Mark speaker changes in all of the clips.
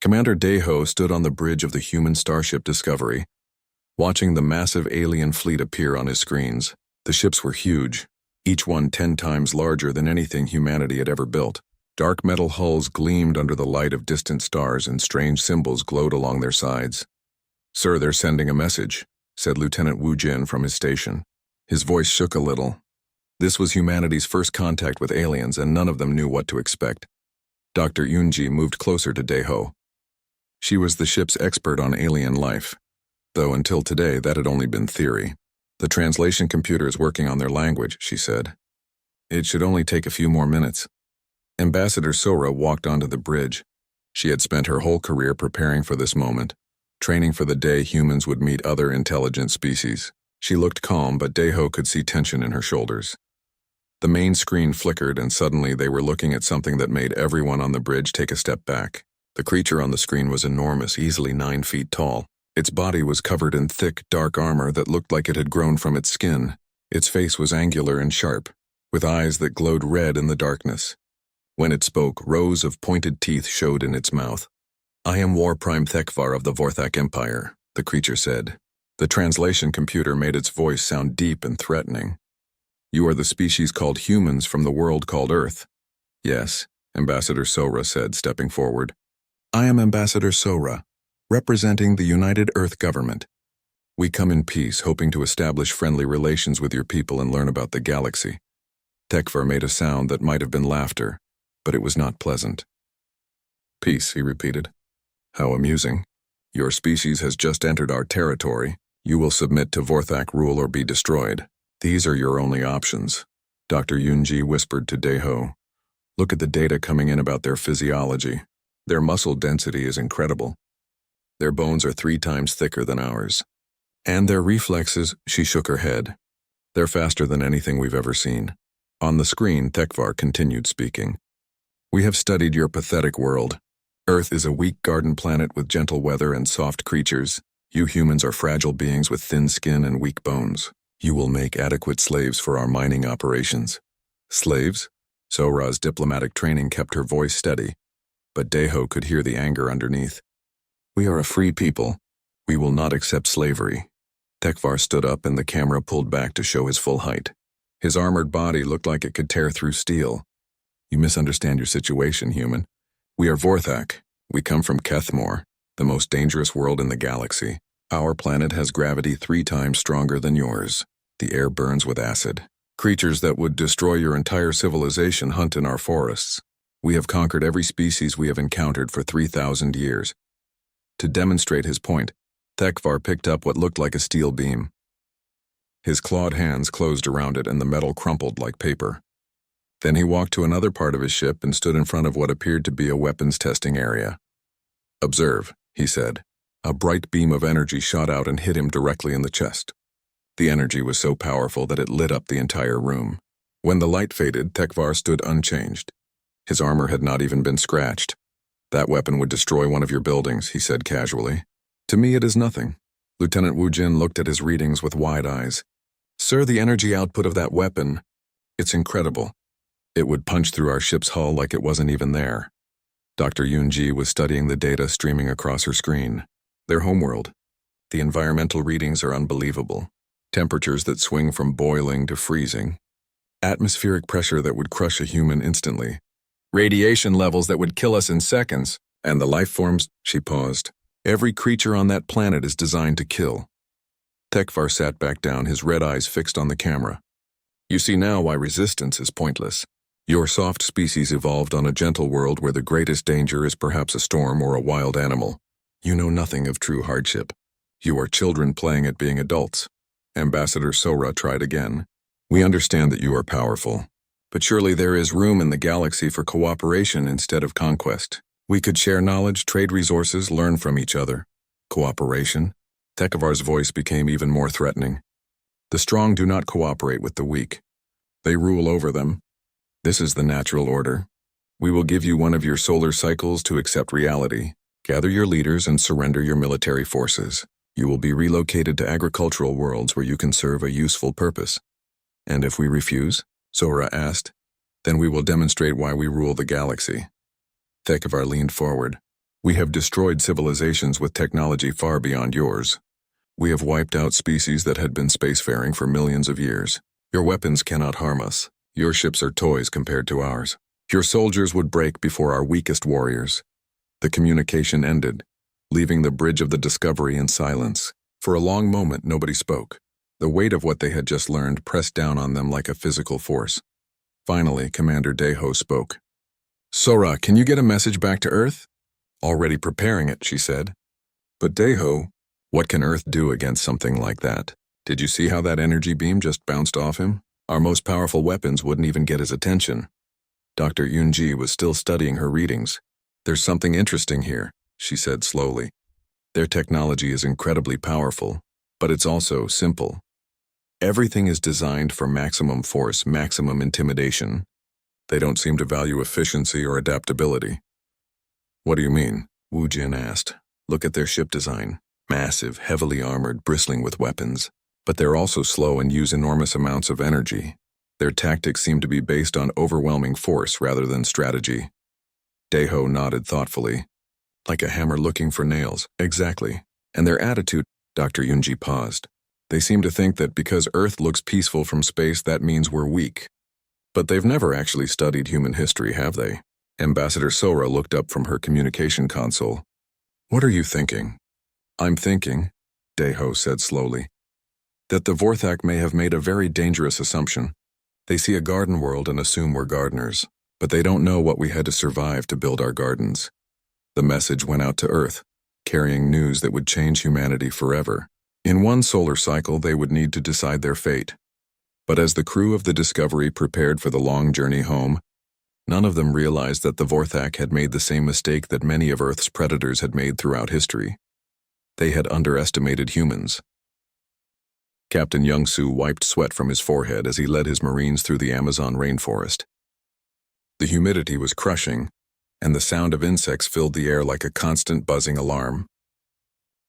Speaker 1: Commander Deho stood on the bridge of the human starship Discovery, watching the massive alien fleet appear on his screens. The ships were huge, each one 10 times larger than anything humanity had ever built. Dark metal hulls gleamed under the light of distant stars and strange symbols glowed along their sides. "Sir, they're sending a message," said Lieutenant Wu Jin from his station. His voice shook a little. This was humanity's first contact with aliens, and none of them knew what to expect. Dr. Yunji moved closer to Deho. She was the ship's expert on alien life, though until today that had only been theory. "The translation computer is working on their language," she said. "It should only take a few more minutes." Ambassador Sora walked onto the bridge. She had spent her whole career preparing for this moment, training for the day humans would meet other intelligent species. She looked calm, but Deho could see tension in her shoulders. The main screen flickered, and suddenly they were looking at something that made everyone on the bridge take a step back. The creature on the screen was enormous, easily 9 feet tall. Its body was covered in thick, dark armor that looked like it had grown from its skin. Its face was angular and sharp, with eyes that glowed red in the darkness. When it spoke, rows of pointed teeth showed in its mouth. "I am War Prime Thekvar of the Vorthak Empire," the creature said. The translation computer made its voice sound deep and threatening. "You are the species called humans from the world called Earth." "Yes," Ambassador Sora said, stepping forward. "I am Ambassador Sora, representing the United Earth Government. We come in peace, hoping to establish friendly relations with your people and learn about the galaxy." Thekvar made a sound that might have been laughter, but it was not pleasant. "Peace," he repeated. "How amusing. Your species has just entered our territory. You will submit to Vorthak rule or be destroyed. These are your only options." Dr. Yunji whispered to Deho. "Look at the data coming in about their physiology. Their muscle density is incredible. Their bones are 3 times thicker than ours. And their reflexes," she shook her head. "They're faster than anything we've ever seen." On the screen, Thekvar continued speaking. "We have studied your pathetic world. Earth is a weak garden planet with gentle weather and soft creatures. You humans are fragile beings with thin skin and weak bones. You will make adequate slaves for our mining operations." "Slaves?" Sora's diplomatic training kept her voice steady, but Deho could hear the anger underneath. "We are a free people. We will not accept slavery." Thekvar stood up and the camera pulled back to show his full height. His armored body looked like it could tear through steel. "You misunderstand your situation, human. We are Vorthak. We come from Kethmore, the most dangerous world in the galaxy. Our planet has gravity 3 times stronger than yours. The air burns with acid. Creatures that would destroy your entire civilization hunt in our forests. We have conquered every species we have encountered for 3,000 years. To demonstrate his point, Thekvar picked up what looked like a steel beam. His clawed hands closed around it and the metal crumpled like paper. Then he walked to another part of his ship and stood in front of what appeared to be a weapons testing area. "Observe," he said. A bright beam of energy shot out and hit him directly in the chest. The energy was so powerful that it lit up the entire room. When the light faded, Thekvar stood unchanged. His armor had not even been scratched. "That weapon would destroy one of your buildings," he said casually. "To me it is nothing." Lieutenant Wu Jin looked at his readings with wide eyes. "Sir, the energy output of that weapon, it's incredible. It would punch through our ship's hull like it wasn't even there." Dr. Yunji was studying the data streaming across her screen. Their homeworld. The environmental readings are unbelievable. Temperatures that swing from boiling to freezing. Atmospheric pressure that would crush a human instantly. Radiation levels that would kill us in seconds. And the life forms, she paused. Every creature on that planet is designed to kill. Thekvar sat back down, his red eyes fixed on the camera. "You see now why resistance is pointless. Your soft species evolved on a gentle world where the greatest danger is perhaps a storm or a wild animal. You know nothing of true hardship. You are children playing at being adults." Ambassador Sora tried again. "We understand that you are powerful, but surely there is room in the galaxy for cooperation instead of conquest. We could share knowledge, trade resources, learn from each other." "Cooperation?" Thekvar's voice became even more threatening. "The strong do not cooperate with the weak. They rule over them. This is the natural order. We will give you one of your solar cycles to accept reality. Gather your leaders and surrender your military forces. You will be relocated to agricultural worlds where you can serve a useful purpose." "And if we refuse?" Sora asked. "Then we will demonstrate why we rule the galaxy." Thekvar leaned forward. We have destroyed civilizations with technology far beyond yours. We have wiped out species that had been spacefaring for millions of years. Your weapons cannot harm us. Your ships are toys compared to ours. Your soldiers would break before our weakest warriors. The communication ended, leaving the bridge of the Discovery in silence. For a long moment, nobody spoke. The weight of what they had just learned pressed down on them like a physical force. Finally, Commander Deho spoke. "Sora, can you get a message back to Earth?" "Already preparing it," she said. "But Deho, what can Earth do against something like that? Did you see how that energy beam just bounced off him? Our most powerful weapons wouldn't even get his attention." Dr. Yunji was still studying her readings. "There's something interesting here," she said slowly. "Their technology is incredibly powerful, but it's also simple. Everything is designed for maximum force, maximum intimidation. They don't seem to value efficiency or adaptability." "What do you mean?" Wu Jin asked. "Look at their ship design. Massive, heavily armored, bristling with weapons. But they're also slow and use enormous amounts of energy. Their tactics seem to be based on overwhelming force rather than strategy." Deho nodded thoughtfully. "Like a hammer looking for nails." "Exactly. And their attitude..." Dr. Yunji paused. "They seem to think that because Earth looks peaceful from space, that means we're weak. But they've never actually studied human history, have they?" Ambassador Sora looked up from her communication console. "What are you thinking?" "I'm thinking," Deho said slowly, "that the Vorthak may have made a very dangerous assumption. They see a garden world and assume we're gardeners, but they don't know what we had to survive to build our gardens. The message went out to Earth, carrying news that would change humanity forever. In one solar cycle, they would need to decide their fate. But as the crew of the Discovery prepared for the long journey home, none of them realized that the Vorthak had made the same mistake that many of Earth's predators had made throughout history. They had underestimated humans." Captain Young-Soo wiped sweat from his forehead as he led his Marines through the Amazon rainforest. The humidity was crushing, and the sound of insects filled the air like a constant buzzing alarm.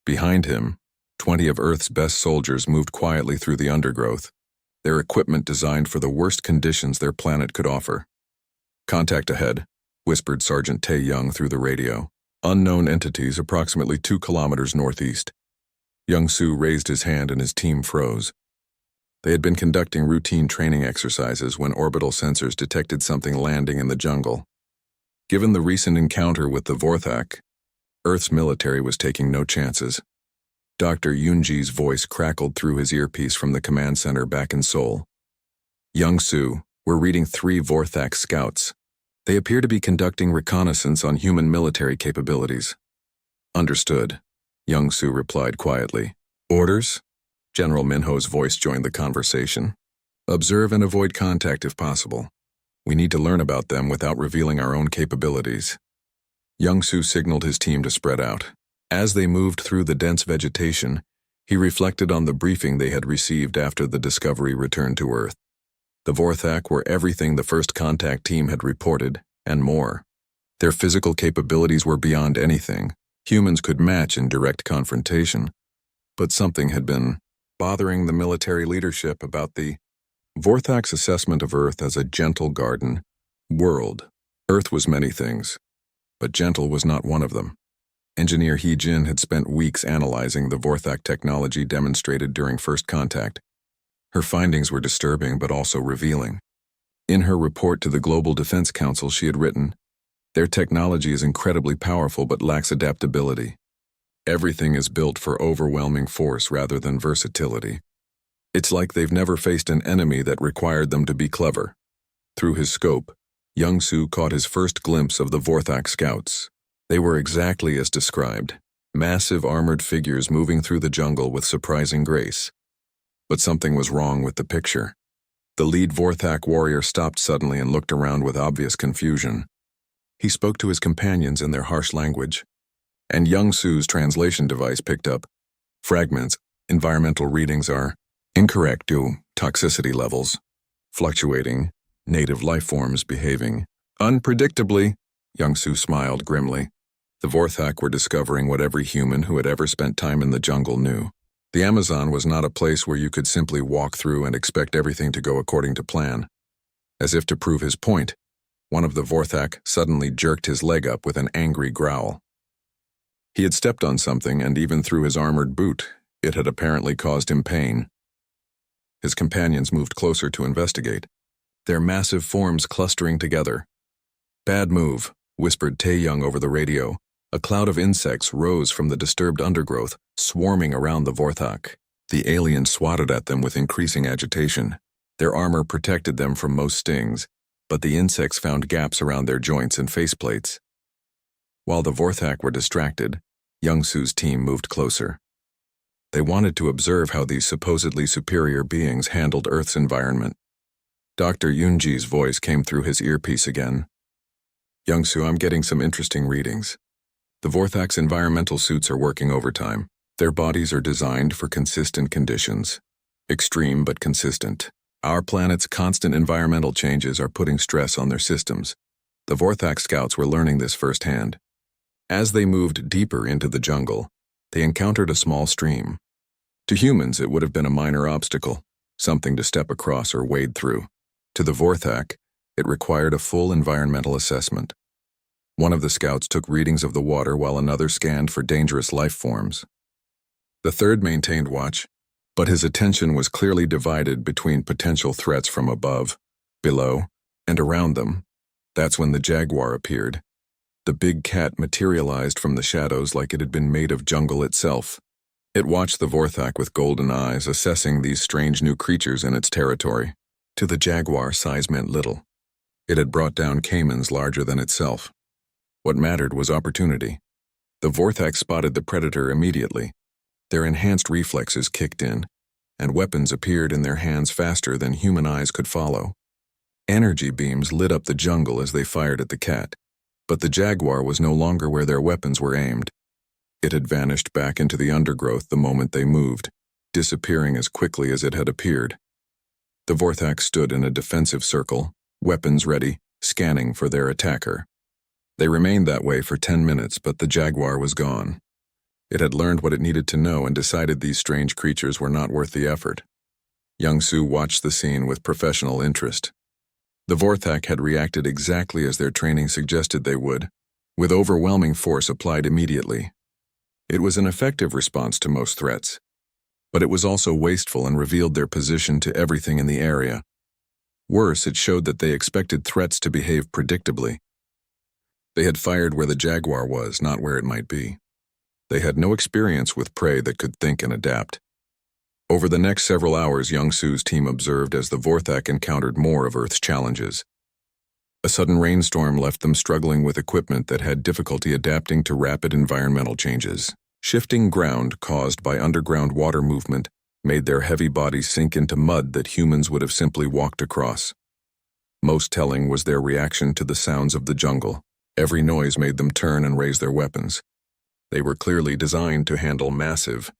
Speaker 1: Behind him, 20 of Earth's best soldiers moved quietly through the undergrowth, their equipment designed for the worst conditions their planet could offer. "Contact ahead," whispered Sergeant Tae Young through the radio. "Unknown entities approximately 2 kilometers northeast." Young-Soo raised his hand and his team froze. They had been conducting routine training exercises when orbital sensors detected something landing in the jungle. Given the recent encounter with the Vorthak, Earth's military was taking no chances. Dr. Yunji's voice crackled through his earpiece from the command center back in Seoul. "Young-Soo, we're reading 3 Vorthak scouts. They appear to be conducting reconnaissance on human military capabilities." "Understood," Young-Soo replied quietly. "Orders?" General Minho's voice joined the conversation. "Observe and avoid contact if possible. We need to learn about them without revealing our own capabilities." Young-Soo signaled his team to spread out. As they moved through the dense vegetation, he reflected on the briefing they had received after the Discovery returned to Earth. The Vorthak were everything the first contact team had reported, and more. Their physical capabilities were beyond anything humans could match in direct confrontation. But something had been bothering the military leadership about the Vorthak's assessment of Earth as a gentle garden world. Earth was many things, but gentle was not one of them. Engineer Hee Jin had spent weeks analyzing the Vorthak technology demonstrated during first contact. Her findings were disturbing but also revealing. In her report to the Global Defense Council, she had written, "Their technology is incredibly powerful but lacks adaptability. Everything is built for overwhelming force rather than versatility. It's like they've never faced an enemy that required them to be clever." Through his scope, Young-Soo caught his first glimpse of the Vorthak scouts. They were exactly as described, massive armored figures moving through the jungle with surprising grace. But something was wrong with the picture. The lead Vorthak warrior stopped suddenly and looked around with obvious confusion. He spoke to his companions in their harsh language, and Young-Soo's translation device picked up fragments. Environmental readings are incorrect due toxicity levels, fluctuating, native life forms behaving unpredictably. Young-Soo smiled grimly. The Vorthak were discovering what every human who had ever spent time in the jungle knew. The Amazon was not a place where you could simply walk through and expect everything to go according to plan. As if to prove his point, one of the Vorthak suddenly jerked his leg up with an angry growl. He had stepped on something, and even through his armored boot, it had apparently caused him pain. His companions moved closer to investigate, their massive forms clustering together. "Bad move," whispered Tae-young over the radio. A cloud of insects rose from the disturbed undergrowth, swarming around the Vorthak. The aliens swatted at them with increasing agitation. Their armor protected them from most stings, but the insects found gaps around their joints and faceplates. While the Vorthak were distracted, Young-Soo's team moved closer. They wanted to observe how these supposedly superior beings handled Earth's environment. Dr. Yoonji's voice came through his earpiece again. "Young-Soo, I'm getting some interesting readings. The Vorthak's environmental suits are working overtime. Their bodies are designed for consistent conditions. Extreme but consistent. Our planet's constant environmental changes are putting stress on their systems. The Vorthak scouts were learning this firsthand. As they moved deeper into the jungle, they encountered a small stream. To humans, it would have been a minor obstacle, something to step across or wade through. To the Vorthak, it required a full environmental assessment. One of the scouts took readings of the water while another scanned for dangerous life forms. The third maintained watch, but his attention was clearly divided between potential threats from above, below, and around them. That's when the jaguar appeared. The big cat materialized from the shadows like it had been made of jungle itself. It watched the Vorthak with golden eyes, assessing these strange new creatures in its territory. To the jaguar, size meant little. It had brought down caimans larger than itself. What mattered was opportunity. The Vorthak spotted the predator immediately. Their enhanced reflexes kicked in, and weapons appeared in their hands faster than human eyes could follow. Energy beams lit up the jungle as they fired at the cat, but the jaguar was no longer where their weapons were aimed. It had vanished back into the undergrowth the moment they moved, disappearing as quickly as it had appeared. The Vorthak stood in a defensive circle, weapons ready, scanning for their attacker. They remained that way for 10 minutes, but the jaguar was gone. It had learned what it needed to know and decided these strange creatures were not worth the effort. Young-Soo watched the scene with professional interest. The Vorthak had reacted exactly as their training suggested they would, with overwhelming force applied immediately. It was an effective response to most threats, but it was also wasteful and revealed their position to everything in the area. Worse, it showed that they expected threats to behave predictably. They had fired where the jaguar was, not where it might be. They had no experience with prey that could think and adapt. Over the next several hours, Young-Soo's team observed as the Vorthak encountered more of Earth's challenges. A sudden rainstorm left them struggling with equipment that had difficulty adapting to rapid environmental changes. Shifting ground caused by underground water movement made their heavy bodies sink into mud that humans would have simply walked across. Most telling was their reaction to the sounds of the jungle. Every noise made them turn and raise their weapons. They were clearly designed to handle massive,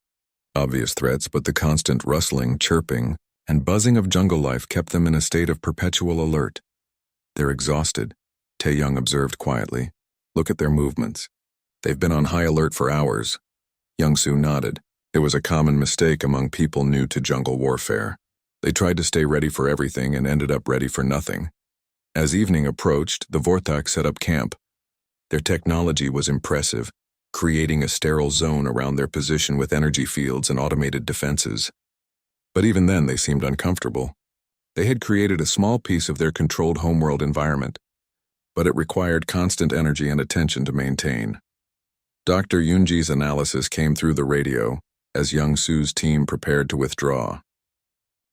Speaker 1: obvious threats, but the constant rustling, chirping, and buzzing of jungle life kept them in a state of perpetual alert. "They're exhausted," Tae-young observed quietly. "Look at their movements. They've been on high alert for hours." Young-Soo nodded. It was a common mistake among people new to jungle warfare. They tried to stay ready for everything and ended up ready for nothing. As evening approached, the Vorthak set up camp. Their technology was impressive, creating a sterile zone around their position with energy fields and automated defenses. But even then, they seemed uncomfortable. They had created a small piece of their controlled homeworld environment, but it required constant energy and attention to maintain. Dr. Yoonji's analysis came through the radio as Young-Soo's team prepared to withdraw.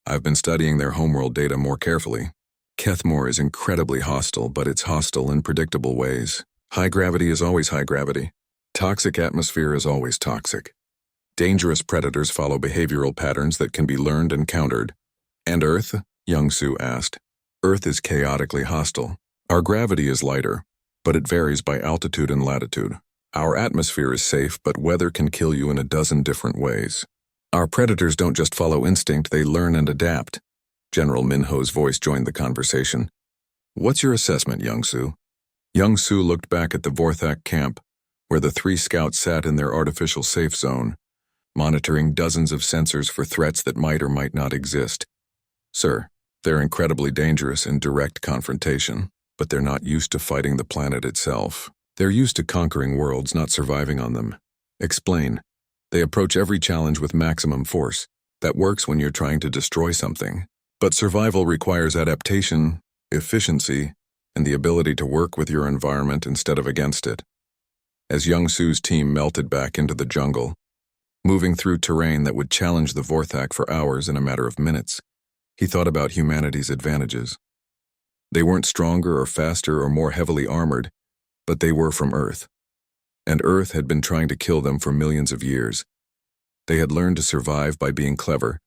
Speaker 1: "I've been studying their homeworld data more carefully. Kethmore is incredibly hostile, but it's hostile in predictable ways. High gravity is always high gravity. Toxic atmosphere is always toxic. Dangerous predators follow behavioral patterns that can be learned and countered. And Earth?" Young-Soo asked. "Earth is chaotically hostile. Our gravity is lighter, but it varies by altitude and latitude. Our atmosphere is safe, but weather can kill you in a dozen different ways. Our predators don't just follow instinct, they learn and adapt." General Minho's voice joined the conversation. "What's your assessment, Young-Soo?" Young-Soo looked back at the Vorthak camp, where the 3 scouts sat in their artificial safe zone, monitoring dozens of sensors for threats that might or might not exist. "Sir, they're incredibly dangerous in direct confrontation, but they're not used to fighting the planet itself. They're used to conquering worlds, not surviving on them. Explain. They approach every challenge with maximum force. That works when you're trying to destroy something. But survival requires adaptation, efficiency, and the ability to work with your environment instead of against it. As Young Su's team melted back into the jungle, moving through terrain that would challenge the Vorthak for hours in a matter of minutes, he thought about humanity's advantages. They weren't stronger or faster or more heavily armored, but they were from Earth. And Earth had been trying to kill them for millions of years. They had learned to survive by being clever,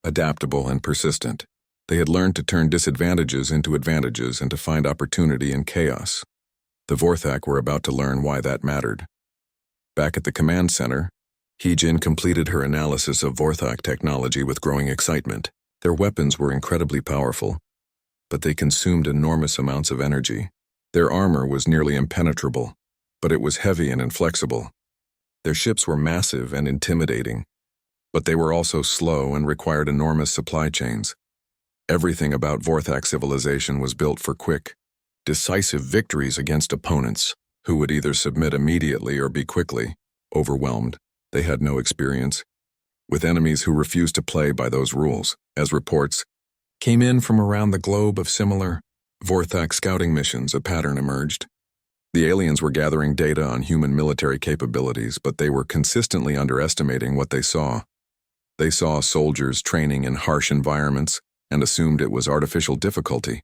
Speaker 1: adaptable, and persistent. They had learned to turn disadvantages into advantages and to find opportunity in chaos. The Vorthak were about to learn why that mattered. Back at the command center, Heejin completed her analysis of Vorthak technology with growing excitement. Their weapons were incredibly powerful, but they consumed enormous amounts of energy. Their armor was nearly impenetrable, but it was heavy and inflexible. Their ships were massive and intimidating, but they were also slow and required enormous supply chains. Everything about Vorthak civilization was built for quick, decisive victories against opponents who would either submit immediately or be quickly overwhelmed. They had no experience with enemies who refused to play by those rules, as reports came in from around the globe of similar Vorthak scouting missions. A pattern emerged. The aliens were gathering data on human military capabilities, but they were consistently underestimating what they saw. They saw soldiers training in harsh environments and assumed it was artificial difficulty.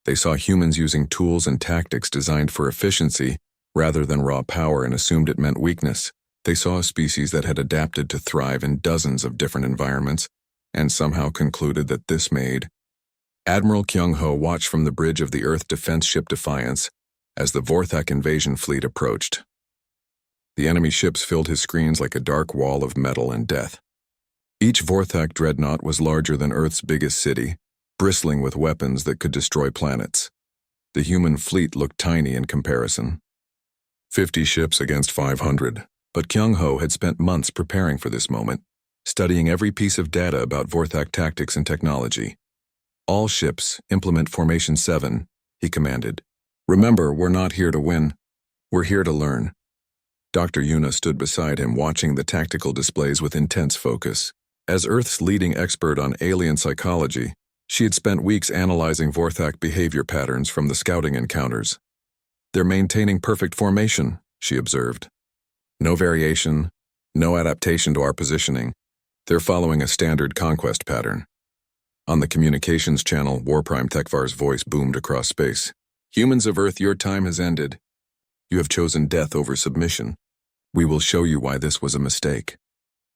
Speaker 1: They saw humans using tools and tactics designed for efficiency rather than raw power and assumed it meant weakness. They saw a species that had adapted to thrive in dozens of different environments and somehow concluded that this made. Admiral Kyung-ho watched from the bridge of the Earth defense ship Defiance as the Vorthak invasion fleet approached. The enemy ships filled his screens like a dark wall of metal and death. Each Vorthak dreadnought was larger than Earth's biggest city, bristling with weapons that could destroy planets. The human fleet looked tiny in comparison. 50 ships against 500. But Kyung-ho had spent months preparing for this moment, studying every piece of data about Vorthak tactics and technology. All ships implement Formation 7, he commanded. Remember, we're not here to win. We're here to learn. Dr. Yuna stood beside him, watching the tactical displays with intense focus. As Earth's leading expert on alien psychology, she had spent weeks analyzing Vorthak behavior patterns from the scouting encounters. They're maintaining perfect formation, she observed. No variation, no adaptation to our positioning. They're following a standard conquest pattern. On the communications channel, Warprime Tekvar's voice boomed across space. Humans of Earth, your time has ended. You have chosen death over submission. We will show you why this was a mistake.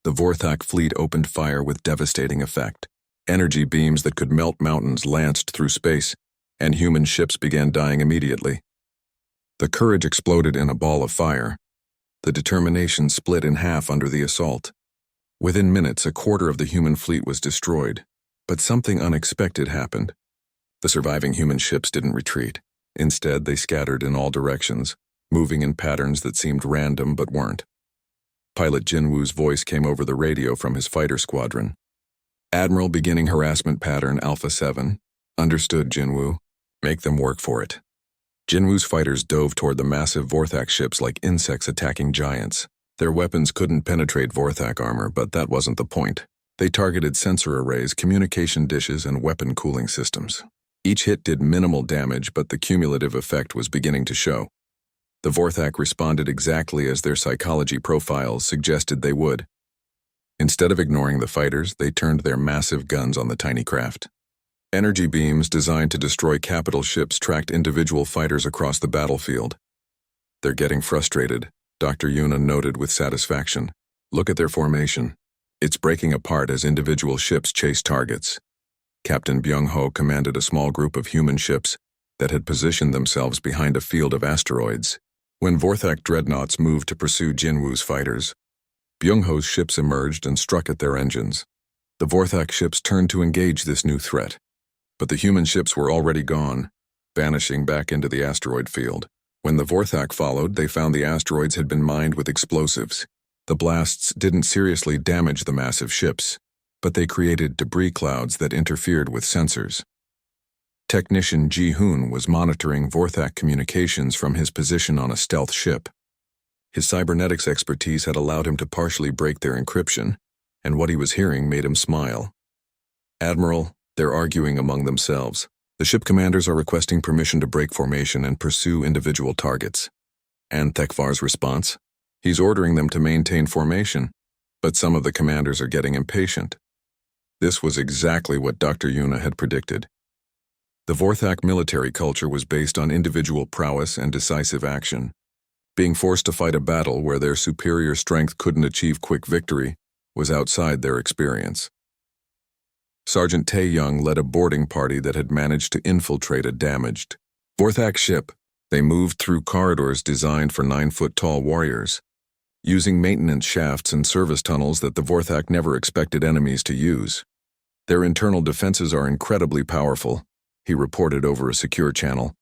Speaker 1: The Vorthak fleet opened fire with devastating effect. Energy beams that could melt mountains lanced through space, and human ships began dying immediately. The courage exploded in a ball of fire. The determination split in half under the assault. Within minutes, a quarter of the human fleet was destroyed, but something unexpected happened. The surviving human ships didn't retreat. Instead, they scattered in all directions, moving in patterns that seemed random but weren't. Pilot Jinwoo's voice came over the radio from his fighter squadron. Admiral beginning harassment pattern Alpha 7. Understood, Jinwoo. Make them work for it. Jinwoo's fighters dove toward the massive Vorthak ships like insects attacking giants. Their weapons couldn't penetrate Vorthak armor, but that wasn't the point. They targeted sensor arrays, communication dishes, and weapon cooling systems. Each hit did minimal damage, but the cumulative effect was beginning to show. The Vorthak responded exactly as their psychology profiles suggested they would. Instead of ignoring the fighters, they turned their massive guns on the tiny craft. Energy beams designed to destroy capital ships tracked individual fighters across the battlefield. They're getting frustrated, Dr. Yuna noted with satisfaction. Look at their formation. It's breaking apart as individual ships chase targets. Captain Byung-ho commanded a small group of human ships that had positioned themselves behind a field of asteroids. When Vorthak dreadnoughts moved to pursue Jinwoo's fighters, Byung-ho's ships emerged and struck at their engines. The Vorthak ships turned to engage this new threat. But the human ships were already gone, vanishing back into the asteroid field. When the Vorthak followed, they found the asteroids had been mined with explosives. The blasts didn't seriously damage the massive ships, but they created debris clouds that interfered with sensors. Technician Ji-hoon was monitoring Vorthak communications from his position on a stealth ship. His cybernetics expertise had allowed him to partially break their encryption, and what he was hearing made him smile. "Admiral, they're arguing among themselves. The ship commanders are requesting permission to break formation and pursue individual targets." And Thekvar's response? "He's ordering them to maintain formation, but some of the commanders are getting impatient." This was exactly what Dr. Yuna had predicted. The Vorthak military culture was based on individual prowess and decisive action. Being forced to fight a battle where their superior strength couldn't achieve quick victory was outside their experience. Sergeant Tae Young led a boarding party that had managed to infiltrate a damaged Vorthak ship. They moved through corridors designed for 9-foot-tall warriors, using maintenance shafts and service tunnels that the Vorthak never expected enemies to use. "Their internal defenses are incredibly powerful," he reported over a secure channel,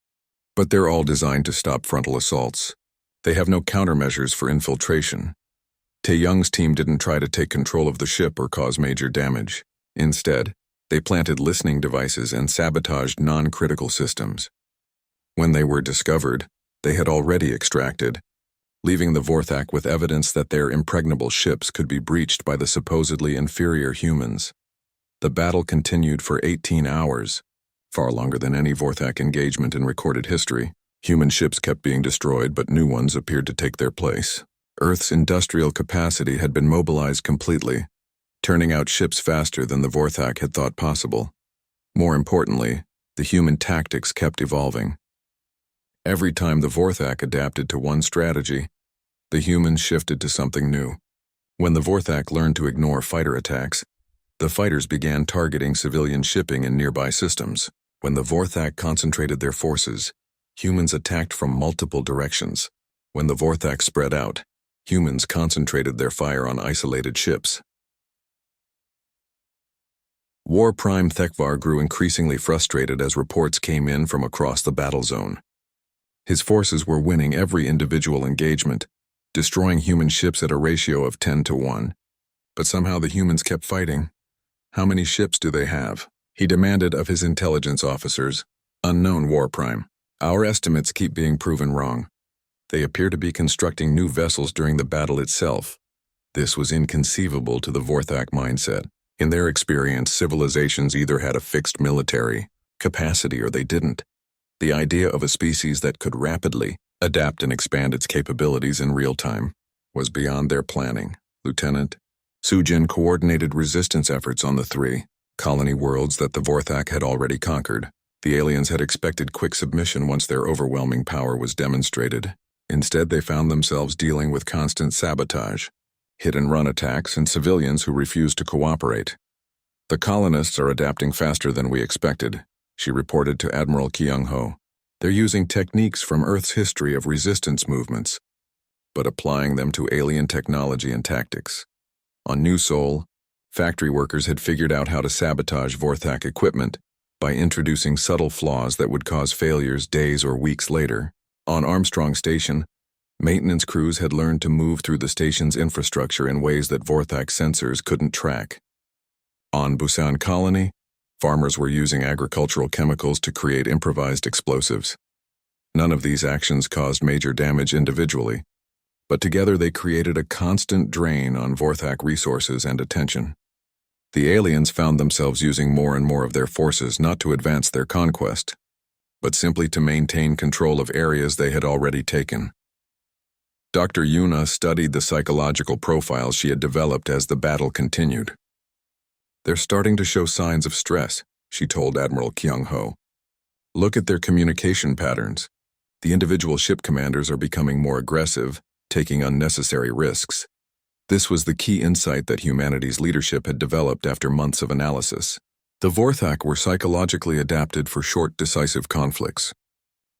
Speaker 1: "but they're all designed to stop frontal assaults. They have no countermeasures for infiltration." Tae Young's team didn't try to take control of the ship or cause major damage. Instead, they planted listening devices and sabotaged non-critical systems. When they were discovered, they had already extracted, leaving the Vorthak with evidence that their impregnable ships could be breached by the supposedly inferior humans. The battle continued for 18 hours, far longer than any Vorthak engagement in recorded history. Human ships kept being destroyed, but new ones appeared to take their place. Earth's industrial capacity had been mobilized completely, turning out ships faster than the Vorthak had thought possible. More importantly, the human tactics kept evolving. Every time the Vorthak adapted to one strategy, the humans shifted to something new. When the Vorthak learned to ignore fighter attacks, the fighters began targeting civilian shipping in nearby systems. When the Vorthak concentrated their forces, humans attacked from multiple directions. When the Vorthak spread out, humans concentrated their fire on isolated ships. War Prime Thekvar grew increasingly frustrated as reports came in from across the battle zone. His forces were winning every individual engagement, destroying human ships at a ratio of 10 to 1. But somehow the humans kept fighting. "How many ships do they have?" he demanded of his intelligence officers. "Unknown, War Prime. Our estimates keep being proven wrong. They appear to be constructing new vessels during the battle itself." This was inconceivable to the Vorthak mindset. In their experience, civilizations either had a fixed military capacity or they didn't. The idea of a species that could rapidly adapt and expand its capabilities in real time was beyond their planning. Lieutenant Sujin coordinated resistance efforts on the 3 colony worlds that the Vorthak had already conquered. The aliens had expected quick submission once their overwhelming power was demonstrated. Instead, they found themselves dealing with constant sabotage, hit-and-run attacks, and civilians who refused to cooperate. "The colonists are adapting faster than we expected," she reported to Admiral Kyung-ho. "They're using techniques from Earth's history of resistance movements, but applying them to alien technology and tactics. On New Sol, factory workers had figured out how to sabotage Vorthak equipment by introducing subtle flaws that would cause failures days or weeks later. On Armstrong Station, maintenance crews had learned to move through the station's infrastructure in ways that Vorthak sensors couldn't track. On Busan Colony, farmers were using agricultural chemicals to create improvised explosives. None of these actions caused major damage individually, but together they created a constant drain on Vorthak resources and attention. The aliens found themselves using more and more of their forces not to advance their conquest, but simply to maintain control of areas they had already taken. Dr. Yuna studied the psychological profiles she had developed as the battle continued. "They're starting to show signs of stress," she told Admiral Kyung-ho. "Look at their communication patterns. The individual ship commanders are becoming more aggressive, taking unnecessary risks." This was the key insight that humanity's leadership had developed after months of analysis. The Vorthak were psychologically adapted for short, decisive conflicts.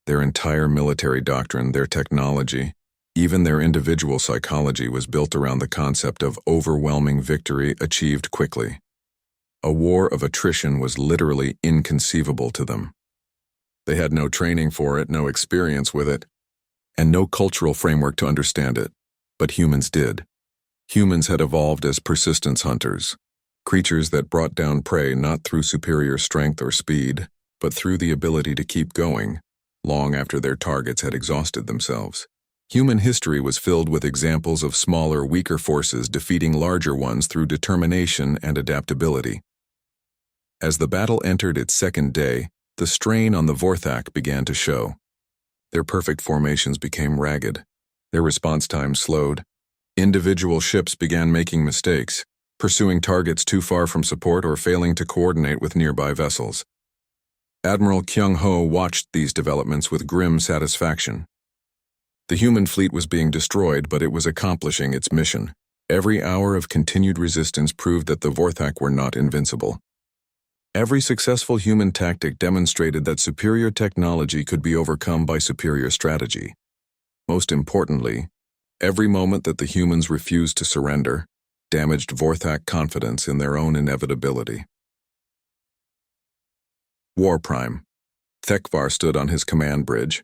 Speaker 1: Their entire military doctrine, their technology, even their individual psychology was built around the concept of overwhelming victory achieved quickly. A war of attrition was literally inconceivable to them. They had no training for it, no experience with it, and no cultural framework to understand it. But humans did. Humans had evolved as persistence hunters, creatures that brought down prey not through superior strength or speed, but through the ability to keep going, long after their targets had exhausted themselves. Human history was filled with examples of smaller, weaker forces defeating larger ones through determination and adaptability. As the battle entered its second day, the strain on the Vorthak began to show. Their perfect formations became ragged. Their response times slowed. Individual ships began making mistakes, pursuing targets too far from support or failing to coordinate with nearby vessels. Admiral Kyung-ho watched these developments with grim satisfaction. The human fleet was being destroyed, but it was accomplishing its mission. Every hour of continued resistance proved that the Vorthak were not invincible. Every successful human tactic demonstrated that superior technology could be overcome by superior strategy. Most importantly, every moment that the humans refused to surrender damaged Vorthak confidence in their own inevitability. War Prime. Thekvar stood on his command bridge,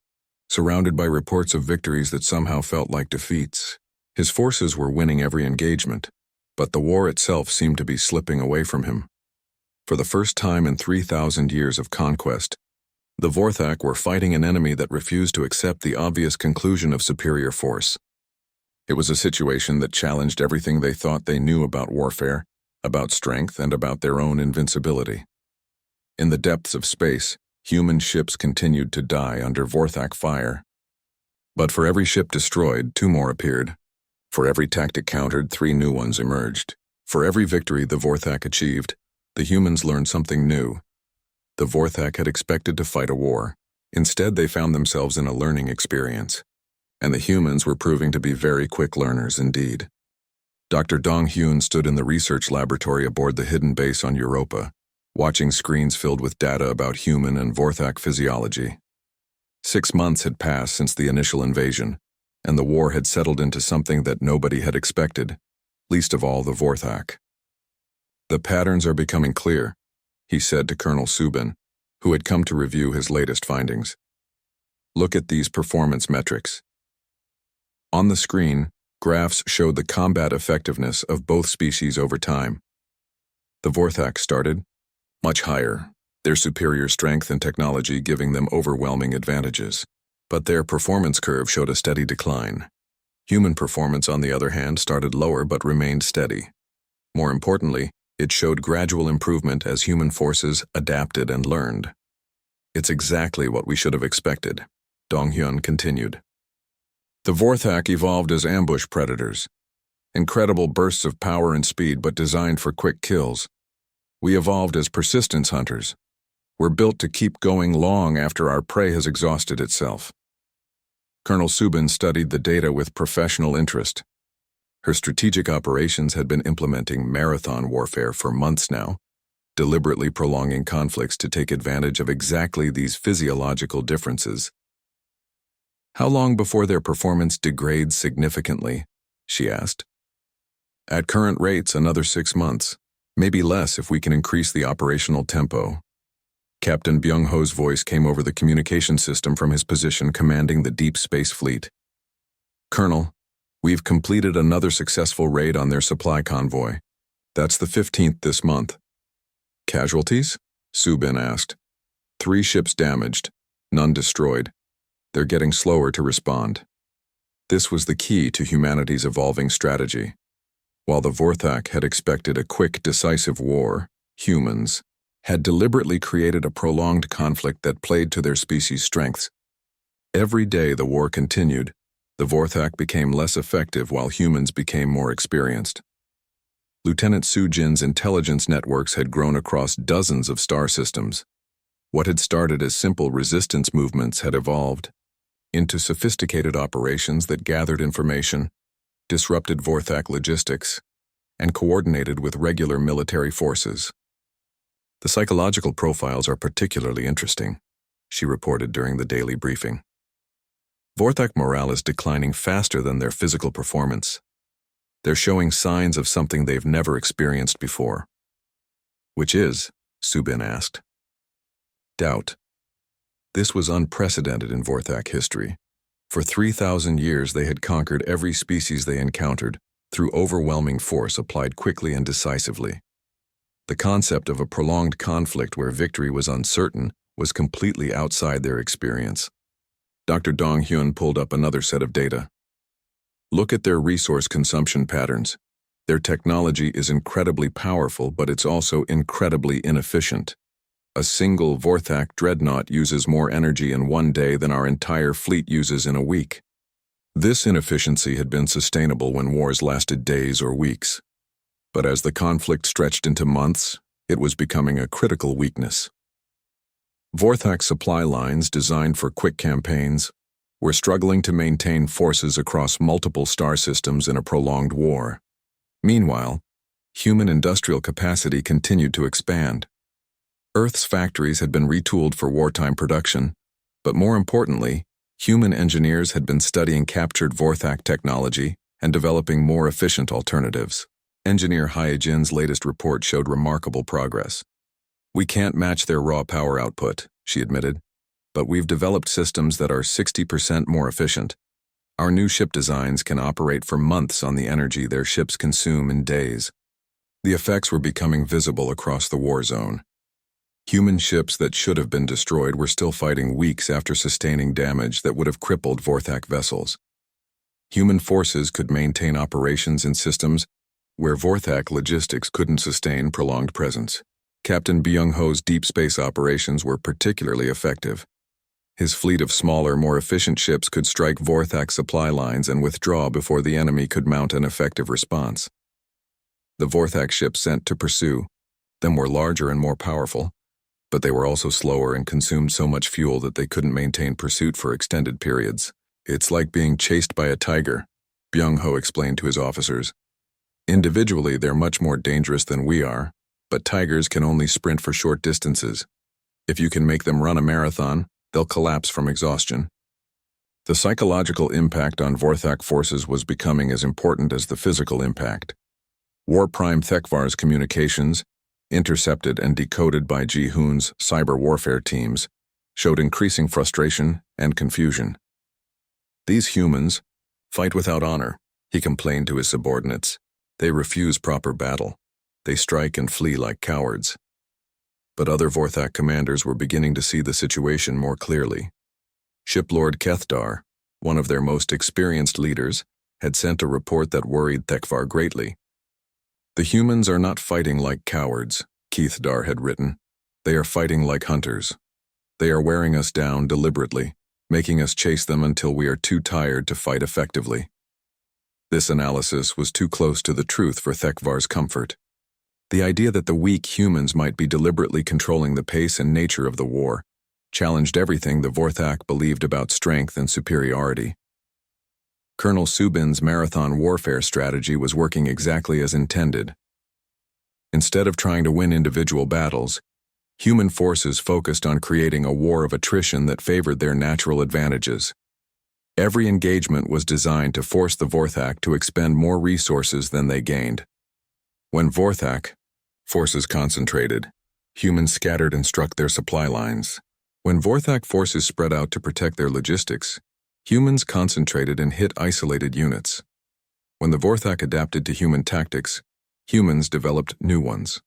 Speaker 1: surrounded by reports of victories that somehow felt like defeats. His forces were winning every engagement, but the war itself seemed to be slipping away from him. For the first time in 3,000 years of conquest, the Vorthak were fighting an enemy that refused to accept the obvious conclusion of superior force. It was a situation that challenged everything they thought they knew about warfare, about strength, and about their own invincibility. In the depths of space, human ships continued to die under Vorthak fire. But for every ship destroyed, 2 more appeared. For every tactic countered, 3 new ones emerged. For every victory the Vorthak achieved, the humans learned something new. The Vorthak had expected to fight a war. Instead, they found themselves in a learning experience. And the humans were proving to be very quick learners indeed. Dr. Dong-hyun stood in the research laboratory aboard the hidden base on Europa, watching screens filled with data about human and Vorthak physiology. 6 months had passed since the initial invasion, and the war had settled into something that nobody had expected, least of all the Vorthak. "The patterns are becoming clear," he said to Colonel Subin, who had come to review his latest findings. "Look at these performance metrics." On the screen, graphs showed the combat effectiveness of both species over time. The Vorthak started much higher, their superior strength and technology giving them overwhelming advantages. But their performance curve showed a steady decline. Human performance, on the other hand, started lower but remained steady. More importantly, it showed gradual improvement as human forces adapted and learned. "It's exactly what we should have expected," Dong-hyun continued. "The Vorthak evolved as ambush predators. Incredible bursts of power and speed, but designed for quick kills. We evolved as persistence hunters. We're built to keep going long after our prey has exhausted itself." Colonel Subin studied the data with professional interest. Her strategic operations had been implementing marathon warfare for months now, deliberately prolonging conflicts to take advantage of exactly these physiological differences. "How long before their performance degrades significantly?" she asked. "At current rates, another 6 months. Maybe less if we can increase the operational tempo." Captain Byung-ho's voice came over the communication system from his position commanding the Deep Space Fleet. "Colonel, we've completed another successful raid on their supply convoy. That's the 15th this month." "Casualties?" Subin asked. 3 ships damaged, none destroyed. They're getting slower to respond." This was the key to humanity's evolving strategy. While the Vorthak had expected a quick, decisive war, humans had deliberately created a prolonged conflict that played to their species' strengths. Every day the war continued, the Vorthak became less effective while humans became more experienced. Lieutenant Sujin's intelligence networks had grown across dozens of star systems. What had started as simple resistance movements had evolved into sophisticated operations that gathered information, disrupted Vorthak logistics, and coordinated with regular military forces. "The psychological profiles are particularly interesting," she reported during the daily briefing. "Vorthak morale is declining faster than their physical performance. They're showing signs of something they've never experienced before." "Which is?" Subin asked. "Doubt. This was unprecedented in Vorthak history. For 3,000 years they had conquered every species they encountered through overwhelming force applied quickly and decisively. The concept of a prolonged conflict where victory was uncertain was completely outside their experience." Dr. Dong-hyun pulled up another set of data. Look at their resource consumption patterns. Their technology is incredibly powerful, but it's also incredibly inefficient. A single Vorthak dreadnought uses more energy in one day than our entire fleet uses in a week. This inefficiency had been sustainable when wars lasted days or weeks. But as the conflict stretched into months, it was becoming a critical weakness. Vorthak supply lines designed for quick campaigns were struggling to maintain forces across multiple star systems in a prolonged war. Meanwhile, human industrial capacity continued to expand. Earth's factories had been retooled for wartime production, but more importantly, human engineers had been studying captured Vorthak technology and developing more efficient alternatives. Engineer Hyojin's latest report showed remarkable progress. "We can't match their raw power output," she admitted, "but we've developed systems that are 60% more efficient. Our new ship designs can operate for months on the energy their ships consume in days." The effects were becoming visible across the war zone. Human ships that should have been destroyed were still fighting weeks after sustaining damage that would have crippled Vorthak vessels. Human forces could maintain operations in systems where Vorthak logistics couldn't sustain prolonged presence. Captain Byung-ho's deep space operations were particularly effective. His fleet of smaller, more efficient ships could strike Vorthak supply lines and withdraw before the enemy could mount an effective response. The Vorthak ships sent to pursue them were larger and more powerful, but they were also slower and consumed so much fuel that they couldn't maintain pursuit for extended periods. "It's like being chased by a tiger," Byung-ho explained to his officers. "Individually, they're much more dangerous than we are, but tigers can only sprint for short distances. If you can make them run a marathon, they'll collapse from exhaustion." The psychological impact on Vorthak forces was becoming as important as the physical impact. War Prime Thekvar's communications, intercepted and decoded by Ji-hoon's cyber warfare teams, showed increasing frustration and confusion. "These humans fight without honor," he complained to his subordinates. "They refuse proper battle. They strike and flee like cowards." But other Vorthak commanders were beginning to see the situation more clearly. Shiplord Kethdar, one of their most experienced leaders, had sent a report that worried Thekvar greatly. "The humans are not fighting like cowards," Kethdar had written. "They are fighting like hunters. They are wearing us down deliberately, making us chase them until we are too tired to fight effectively." This analysis was too close to the truth for Thekvar's comfort. The idea that the weak humans might be deliberately controlling the pace and nature of the war challenged everything the Vorthak believed about strength and superiority. Colonel Subin's marathon warfare strategy was working exactly as intended. Instead of trying to win individual battles, human forces focused on creating a war of attrition that favored their natural advantages. Every engagement was designed to force the Vorthak to expend more resources than they gained. When Vorthak forces concentrated, humans scattered and struck their supply lines. When Vorthak forces spread out to protect their logistics, humans concentrated and hit isolated units. When the Vorthak adapted to human tactics, humans developed new ones.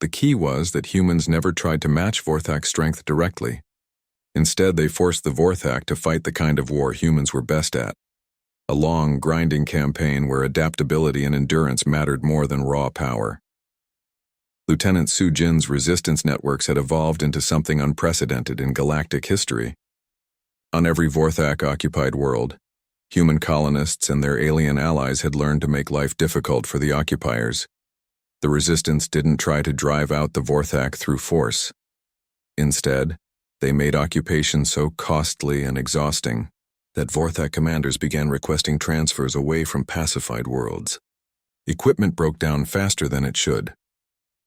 Speaker 1: The key was that humans never tried to match Vorthak's strength directly. Instead, they forced the Vorthak to fight the kind of war humans were best at. A long, grinding campaign where adaptability and endurance mattered more than raw power. Lieutenant Sujin's resistance networks had evolved into something unprecedented in galactic history. On every Vorthak-occupied world, human colonists and their alien allies had learned to make life difficult for the occupiers. The resistance didn't try to drive out the Vorthak through force. Instead, they made occupation so costly and exhausting that Vorthak commanders began requesting transfers away from pacified worlds. Equipment broke down faster than it should.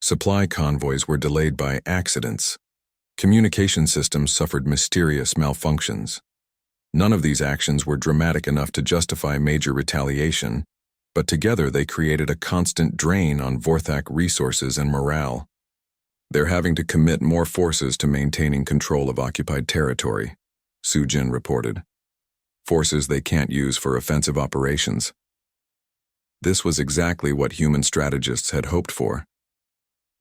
Speaker 1: Supply convoys were delayed by accidents. Communication systems suffered mysterious malfunctions. None of these actions were dramatic enough to justify major retaliation, but together they created a constant drain on Vorthak resources and morale. "They're having to commit more forces to maintaining control of occupied territory," Sujin reported. "Forces they can't use for offensive operations." This was exactly what human strategists had hoped for.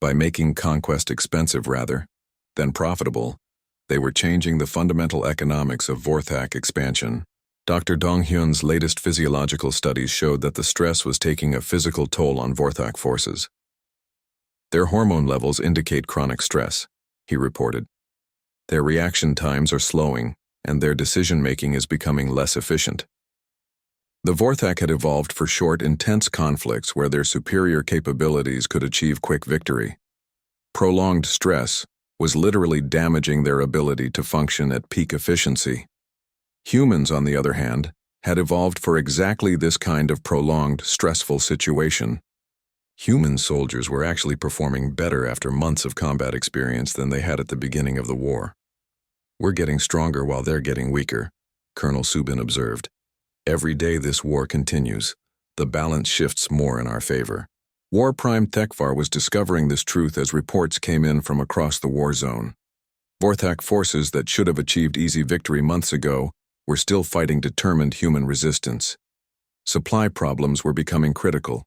Speaker 1: By making conquest expensive rather than profitable, they were changing the fundamental economics of Vorthak expansion. Dr. Dong-hyun's latest physiological studies showed that the stress was taking a physical toll on Vorthak forces. Their hormone levels indicate chronic stress, he reported. Their reaction times are slowing, and their decision-making is becoming less efficient. The Vorthak had evolved for short, intense conflicts where their superior capabilities could achieve quick victory. Prolonged stress was literally damaging their ability to function at peak efficiency. Humans, on the other hand, had evolved for exactly this kind of prolonged, stressful situation. Human soldiers were actually performing better after months of combat experience than they had at the beginning of the war. We're getting stronger while they're getting weaker, Colonel Subin observed. Every day this war continues, the balance shifts more in our favor. War Prime Tekvar was discovering this truth as reports came in from across the war zone. Vorthak forces that should have achieved easy victory months ago were still fighting determined human resistance. Supply problems were becoming critical.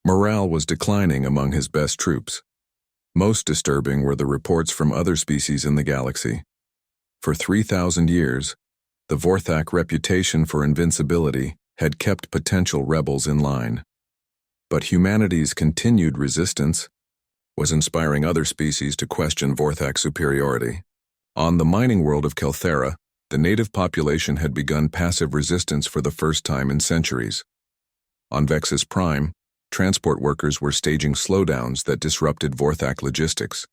Speaker 1: Morale was declining among his best troops. Most disturbing were the reports from other species in the galaxy. For 3,000 years, the Vorthak reputation for invincibility had kept potential rebels in line. But humanity's continued resistance was inspiring other species to question Vorthak's superiority. On the mining world of Kelthera, the native population had begun passive resistance for the first time in centuries. On Vexus Prime, transport workers were staging slowdowns that disrupted Vorthak logistics.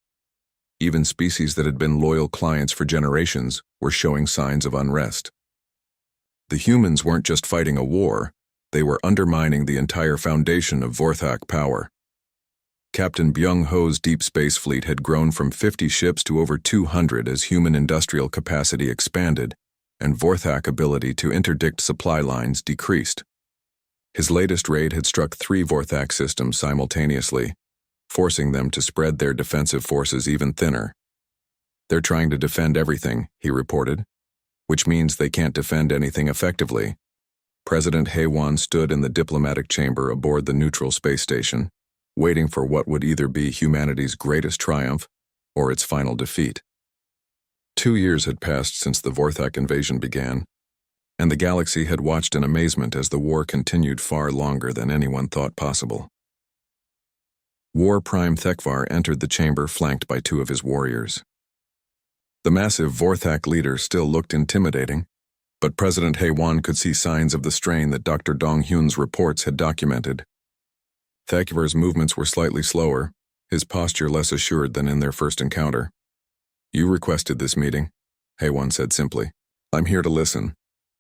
Speaker 1: Even species that had been loyal clients for generations were showing signs of unrest. The humans weren't just fighting a war, they were undermining the entire foundation of Vorthak power. Captain Byung-ho's deep space fleet had grown from 50 ships to over 200 as human industrial capacity expanded, and Vorthak ability to interdict supply lines decreased. His latest raid had struck 3 Vorthak systems simultaneously, forcing them to spread their defensive forces even thinner. They're trying to defend everything, he reported, which means they can't defend anything effectively. President Haewon stood in the diplomatic chamber aboard the neutral space station, waiting for what would either be humanity's greatest triumph or its final defeat. 2 years had passed since the Vorthak invasion began, and the galaxy had watched in amazement as the war continued far longer than anyone thought possible. War Prime Tekvar entered the chamber flanked by 2 of his warriors. The massive Vorthak leader still looked intimidating, but President Haewon could see signs of the strain that Dr. Dong-hyun's reports had documented. Tekvar's movements were slightly slower, his posture less assured than in their first encounter. "You requested this meeting," Haewon said simply. "I'm here to listen."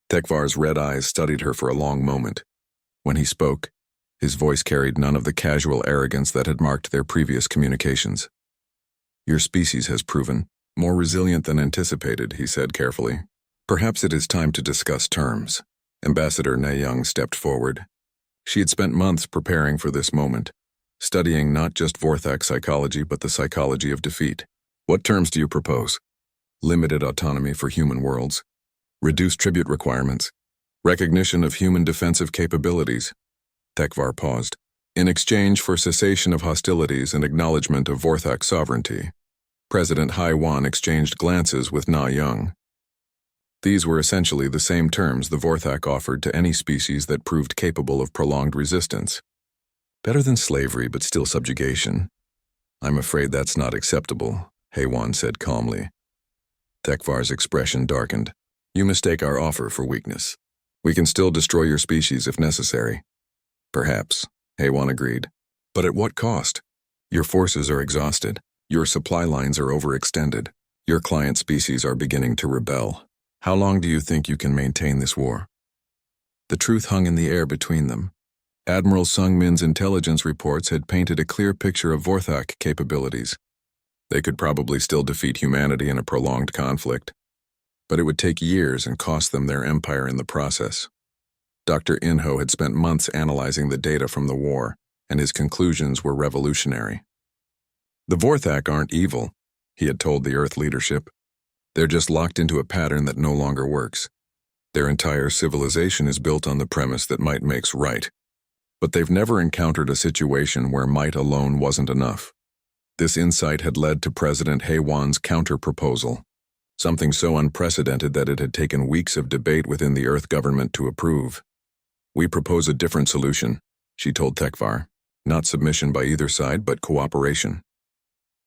Speaker 1: Tekvar's red eyes studied her for a long moment. When he spoke, his voice carried none of the casual arrogance that had marked their previous communications. "Your species has proven more resilient than anticipated," he said carefully. "Perhaps it is time to discuss terms." Ambassador Na-young stepped forward. She had spent months preparing for this moment, studying not just Vorthak psychology but the psychology of defeat. "What terms do you propose?" "Limited autonomy for human worlds. Reduced tribute requirements. Recognition of human defensive capabilities." Tekvar paused. "In exchange for cessation of hostilities and acknowledgement of Vorthak sovereignty." President Haewon exchanged glances with Na-young. These were essentially the same terms the Vorthak offered to any species that proved capable of prolonged resistance. "Better than slavery, but still subjugation." "I'm afraid that's not acceptable," Haewon said calmly. Tekvar's expression darkened. "You mistake our offer for weakness. We can still destroy your species if necessary." "Perhaps," Haewon agreed. "But at what cost? Your forces are exhausted. Your supply lines are overextended. Your client species are beginning to rebel. How long do you think you can maintain this war?" The truth hung in the air between them. Admiral Sung-min's intelligence reports had painted a clear picture of Vorthak capabilities. They could probably still defeat humanity in a prolonged conflict, but it would take years and cost them their empire in the process. Dr. Inho had spent months analyzing the data from the war, and his conclusions were revolutionary. "The Vorthak aren't evil," he had told the Earth leadership. "They're just locked into a pattern that no longer works. Their entire civilization is built on the premise that might makes right. But they've never encountered a situation where might alone wasn't enough." This insight had led to President Haewon's counter-proposal. something so unprecedented that it had taken weeks of debate within the Earth government to approve. "We propose a different solution," she told Tekvar. "Not submission by either side, but cooperation."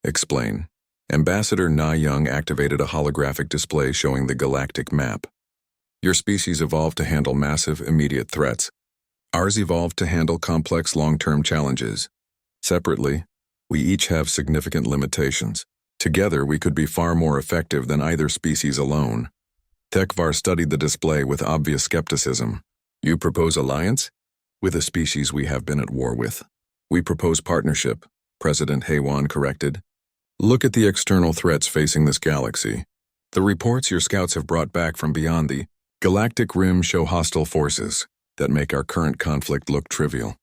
Speaker 1: "Explain." Ambassador Na Young activated a holographic display showing the galactic map. "Your species evolved to handle massive, immediate threats. Ours evolved to handle complex long-term challenges. Separately, we each have significant limitations. Together, we could be far more effective than either species alone." Tekvar studied the display with obvious skepticism. "You propose alliance? With a species we have been at war with." "We propose partnership," President Haywan corrected. "Look at the external threats facing this galaxy. The reports your scouts have brought back from beyond the galactic rim show hostile forces that make our current conflict look trivial."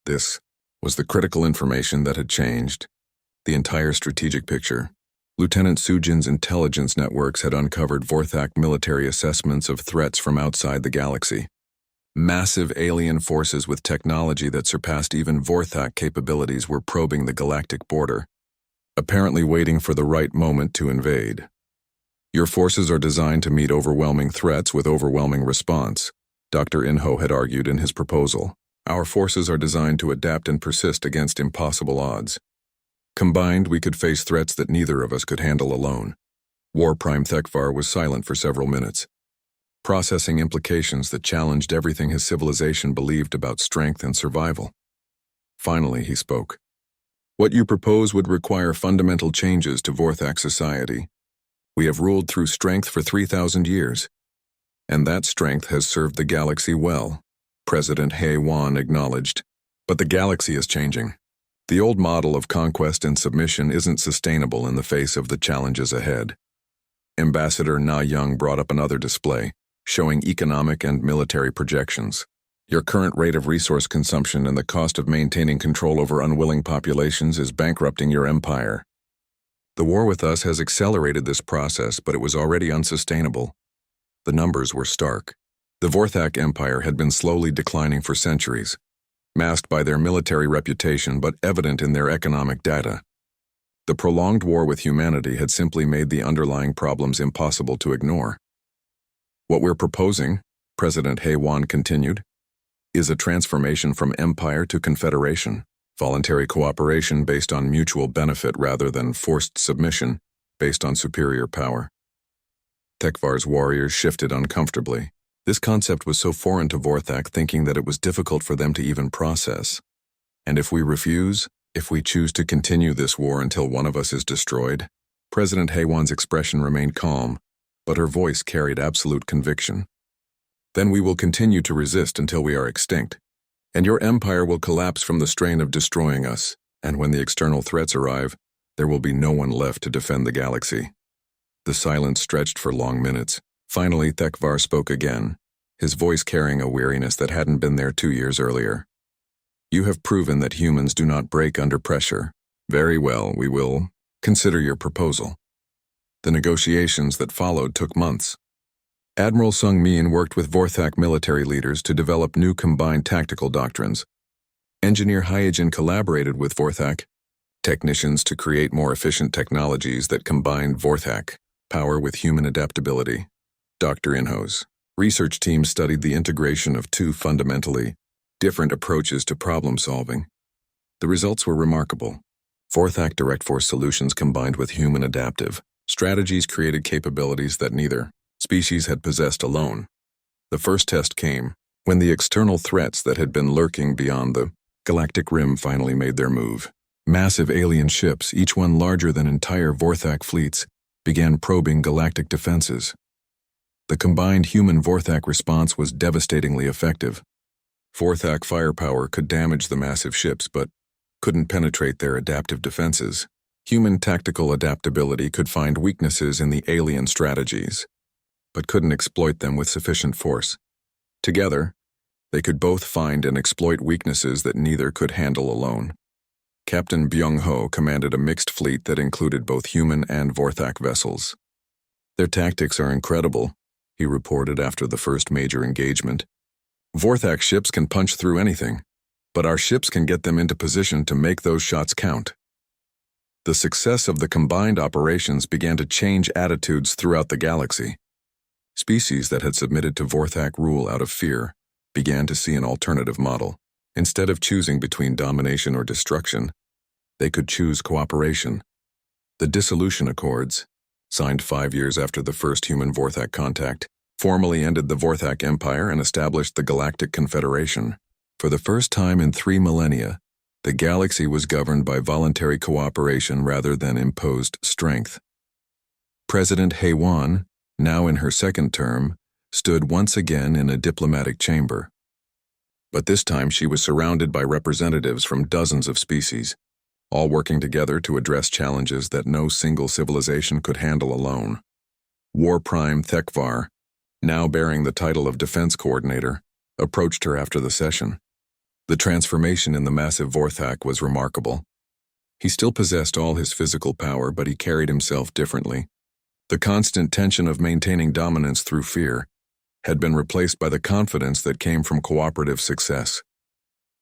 Speaker 1: This was the critical information that had changed the entire strategic picture. Lieutenant Sujin's intelligence networks had uncovered Vorthak military assessments of threats from outside the galaxy. Massive alien forces with technology that surpassed even Vorthak capabilities were probing the galactic border, apparently waiting for the right moment to invade. "Your forces are designed to meet overwhelming threats with overwhelming response," Dr. Inho had argued in his proposal. "Our forces are designed to adapt and persist against impossible odds. Combined, we could face threats that neither of us could handle alone." War Prime Tekvar was silent for several minutes, processing implications that challenged everything his civilization believed about strength and survival. Finally, he spoke. "What you propose would require fundamental changes to Vorthak society. We have ruled through strength for 3,000 years, and that strength has served the galaxy well," President Haywan acknowledged. "But the galaxy is changing. The old model of conquest and submission isn't sustainable in the face of the challenges ahead." Ambassador Na Young brought up another display, showing economic and military projections. "Your current rate of resource consumption and the cost of maintaining control over unwilling populations is bankrupting your empire. The war with us has accelerated this process, but it was already unsustainable." The numbers were stark. The Vorthak Empire had been slowly declining for centuries, masked by their military reputation but evident in their economic data. The prolonged war with humanity had simply made the underlying problems impossible to ignore. "What we're proposing," President Haywan continued, "is a transformation from empire to confederation, voluntary cooperation based on mutual benefit rather than forced submission based on superior power." Tekvar's warriors shifted uncomfortably. This concept was so foreign to Vorthak, thinking that it was difficult for them to even process. "And if we refuse, if we choose to continue this war until one of us is destroyed?" President Haywan's expression remained calm, but her voice carried absolute conviction. "Then we will continue to resist until we are extinct, and your empire will collapse from the strain of destroying us, and when the external threats arrive, there will be no one left to defend the galaxy." The silence stretched for long minutes. Finally, Tekvar spoke again, his voice carrying a weariness that hadn't been there 2 years earlier. "You have proven that humans do not break under pressure. Very well, we will consider your proposal." The negotiations that followed took months. Admiral Sung Min worked with Vorthak military leaders to develop new combined tactical doctrines. Engineer Hyojin collaborated with Vorthak technicians to create more efficient technologies that combined Vorthak power with human adaptability. Dr. Inho's research team studied the integration of two fundamentally different approaches to problem solving. The results were remarkable. Vorthak direct force solutions combined with human adaptive strategies created capabilities that neither species had possessed alone. The first test came when the external threats that had been lurking beyond the galactic rim finally made their move. Massive alien ships, each one larger than entire Vorthak fleets, began probing galactic defenses. The combined human-Vorthak response was devastatingly effective. Vorthak firepower could damage the massive ships, but couldn't penetrate their adaptive defenses. Human tactical adaptability could find weaknesses in the alien strategies, but couldn't exploit them with sufficient force. Together, they could both find and exploit weaknesses that neither could handle alone. Captain Byung-ho commanded a mixed fleet that included both human and Vorthak vessels. "Their tactics are incredible," he reported after the first major engagement. "Vorthak ships can punch through anything, but our ships can get them into position to make those shots count." The success of the combined operations began to change attitudes throughout the galaxy. Species that had submitted to Vorthak rule out of fear began to see an alternative model. Instead of choosing between domination or destruction, they could choose cooperation. The Dissolution Accords, signed 5 years after the first human-Vorthak contact, formally ended the Vorthak Empire and established the Galactic Confederation. For the first time in 3 millennia, the galaxy was governed by voluntary cooperation rather than imposed strength. President Haywan, now in her second term, stood once again in a diplomatic chamber. But this time she was surrounded by representatives from dozens of species, all working together to address challenges that no single civilization could handle alone. War Prime Thekvar, now bearing the title of Defense Coordinator, approached her after the session. The transformation in the massive Vorthak was remarkable. He still possessed all his physical power, but he carried himself differently. The constant tension of maintaining dominance through fear had been replaced by the confidence that came from cooperative success.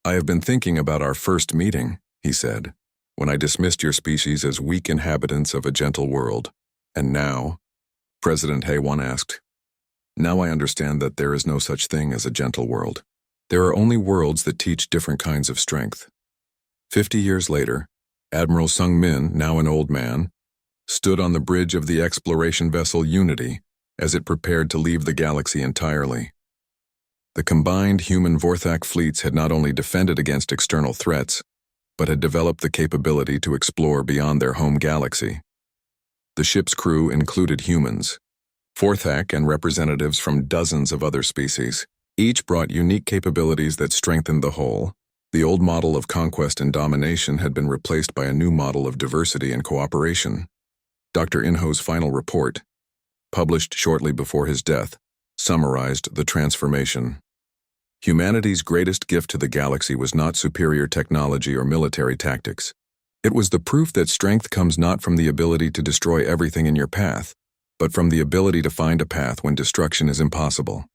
Speaker 1: "I have been thinking about our first meeting," he said, "when I dismissed your species as weak inhabitants of a gentle world. And now?" President Haywan asked. "Now I understand that there is no such thing as a gentle world. There are only worlds that teach different kinds of strength." 50 years later, Admiral Sung Min, now an old man, stood on the bridge of the exploration vessel Unity as it prepared to leave the galaxy entirely. The combined human-Vorthak fleets had not only defended against external threats, but had developed the capability to explore beyond their home galaxy. The ship's crew included humans, Vorthak and representatives from dozens of other species. Each brought unique capabilities that strengthened the whole. The old model of conquest and domination had been replaced by a new model of diversity and cooperation. Dr. Inho's final report, published shortly before his death, summarized the transformation. Humanity's greatest gift to the galaxy was not superior technology or military tactics. It was the proof that strength comes not from the ability to destroy everything in your path, but from the ability to find a path when destruction is impossible.